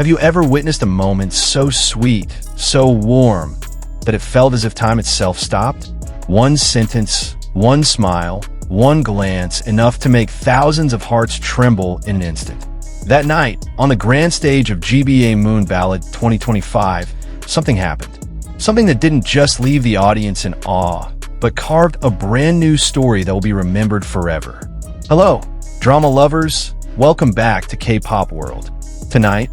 Have you ever witnessed a moment so sweet, so warm, that it felt as if time itself stopped? One sentence, one smile, one glance, enough to make thousands of hearts tremble in an instant. That night, on the grand stage of GBA Moon Ballad 2025, something happened. Something that didn't just leave the audience in awe, but carved a brand new story that will be remembered forever. Hello, drama lovers. Welcome back to K-Pop World. Tonight,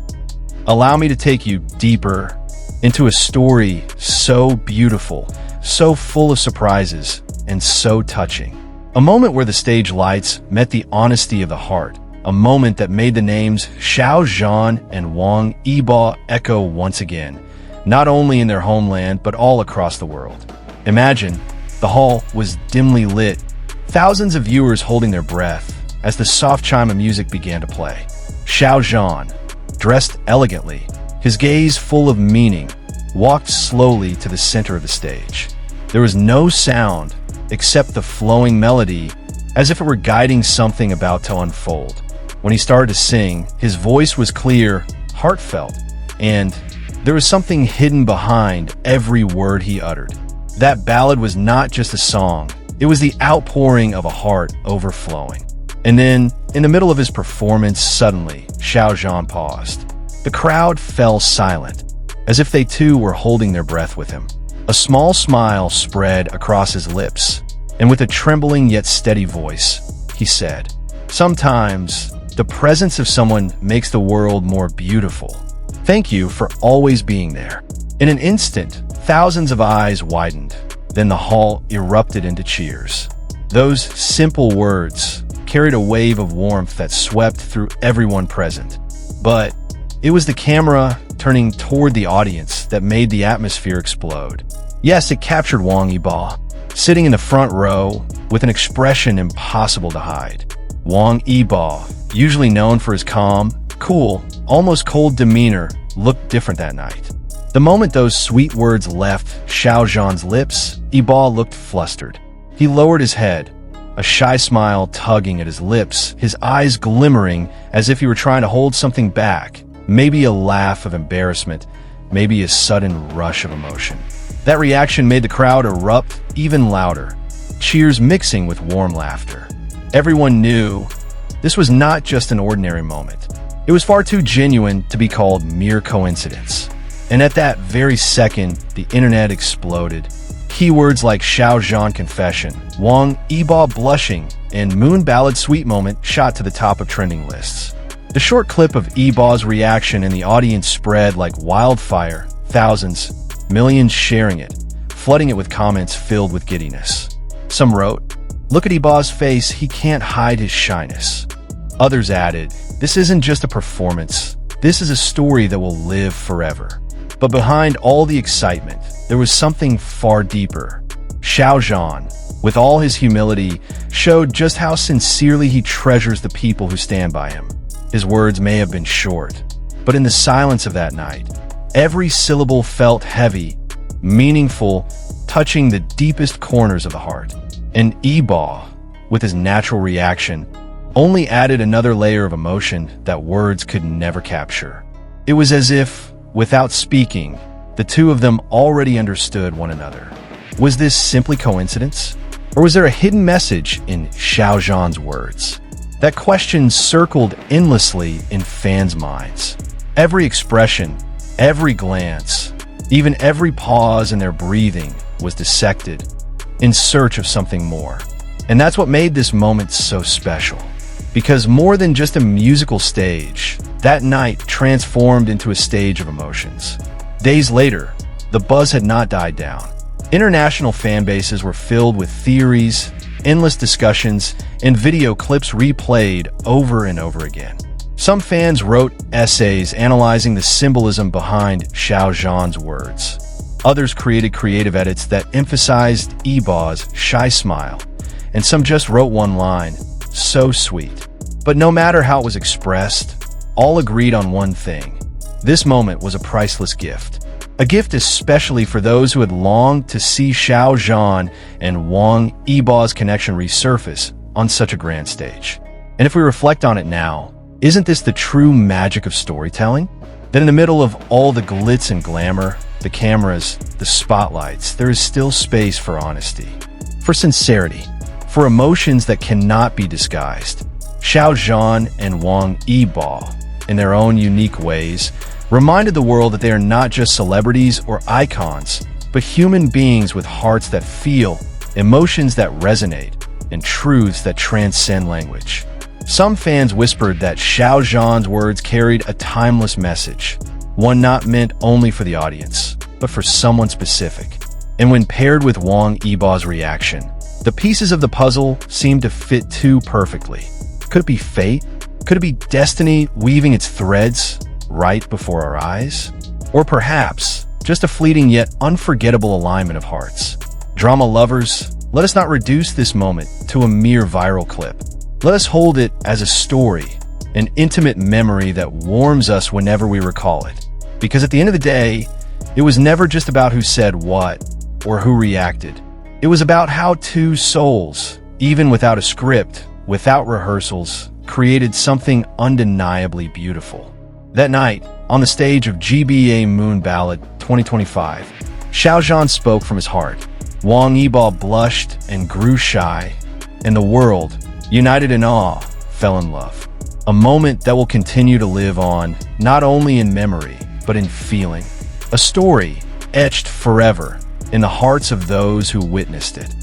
allow me to take you deeper into a story so beautiful, so full of surprises, and so touching. A moment where the stage lights met the honesty of the heart. A moment that made the names Xiao Zhan and Wang Yibo echo once again, not only in their homeland, but all across the world. Imagine, the hall was dimly lit, thousands of viewers holding their breath as the soft chime of music began to play. Xiao Zhan, dressed elegantly, his gaze full of meaning, walked slowly to the center of the stage. There was no sound except the flowing melody, as if it were guiding something about to unfold. When he started to sing, his voice was clear, heartfelt, and there was something hidden behind every word he uttered. That ballad was not just a song, it was the outpouring of a heart overflowing. And then, in the middle of his performance, suddenly, Xiao Zhan paused. The crowd fell silent, as if they too were holding their breath with him. A small smile spread across his lips, and with a trembling yet steady voice, he said, "Sometimes, the presence of someone makes the world more beautiful. Thank you for always being there." In an instant, thousands of eyes widened. Then the hall erupted into cheers. Those simple words carried a wave of warmth that swept through everyone present. But it was the camera turning toward the audience that made the atmosphere explode. Yes, it captured Wang Yibo, sitting in the front row with an expression impossible to hide. Wang Yibo, usually known for his calm, cool, almost cold demeanor, looked different that night. The moment those sweet words left Xiao Zhan's lips, Yibo looked flustered. He lowered his head, a shy smile tugging at his lips, his eyes glimmering as if he were trying to hold something back, maybe a laugh of embarrassment, maybe a sudden rush of emotion. That reaction made the crowd erupt even louder, cheers mixing with warm laughter. Everyone knew this was not just an ordinary moment. It was far too genuine to be called mere coincidence. And at that very second, the internet exploded. Keywords like Xiao Zhan confession, Wang Yibo blushing, and Moon Ballad sweet moment shot to the top of trending lists. The short clip of Yibo's reaction in the audience spread like wildfire, thousands, millions sharing it, flooding it with comments filled with giddiness. Some wrote, "Look at Yibo's face, he can't hide his shyness." Others added, "This isn't just a performance, this is a story that will live forever." But behind all the excitement, there was something far deeper. Xiao Zhan, with all his humility, showed just how sincerely he treasures the people who stand by him. His words may have been short, but in the silence of that night, every syllable felt heavy, meaningful, touching the deepest corners of the heart. And Yibo, with his natural reaction, only added another layer of emotion that words could never capture. It was as if, without speaking, the two of them already understood one another. Was this simply coincidence? Or was there a hidden message in Xiao Zhan's words? That question circled endlessly in fans' minds. Every expression, every glance, even every pause in their breathing was dissected, in search of something more. And that's what made this moment so special. Because more than just a musical stage, that night transformed into a stage of emotions. Days later, the buzz had not died down. International fan bases were filled with theories, endless discussions, and video clips replayed over and over again. Some fans wrote essays analyzing the symbolism behind Xiao Zhan's words. Others created creative edits that emphasized Yibo's shy smile, and some just wrote one line, "So sweet." But no matter how it was expressed, all agreed on one thing. This moment was a priceless gift. A gift especially for those who had longed to see Xiao Zhan and Wang Yibo's connection resurface on such a grand stage. And if we reflect on it now, isn't this the true magic of storytelling? That in the middle of all the glitz and glamour, the cameras, the spotlights, there is still space for honesty, for sincerity, for emotions that cannot be disguised. Xiao Zhan and Wang Yibo, in their own unique ways, reminded the world that they are not just celebrities or icons, but human beings with hearts that feel, emotions that resonate, and truths that transcend language. Some fans whispered that Xiao Zhan's words carried a timeless message, one not meant only for the audience, but for someone specific. And when paired with Wang Yibo's reaction, the pieces of the puzzle seemed to fit too perfectly. Could it be fate? Could it be destiny weaving its threads right before our eyes? Or perhaps just a fleeting yet unforgettable alignment of hearts? Drama lovers, let us not reduce this moment to a mere viral clip. Let us hold it as a story, an intimate memory that warms us whenever we recall it. Because at the end of the day, it was never just about who said what or who reacted. It was about how two souls, even without a script, without rehearsals, created something undeniably beautiful. That night, on the stage of GBA Moon Ballad 2025, Xiao Zhan spoke from his heart. Wang Yibo blushed and grew shy, and the world, united in awe, fell in love. A moment that will continue to live on, not only in memory, but in feeling. A story etched forever in the hearts of those who witnessed it.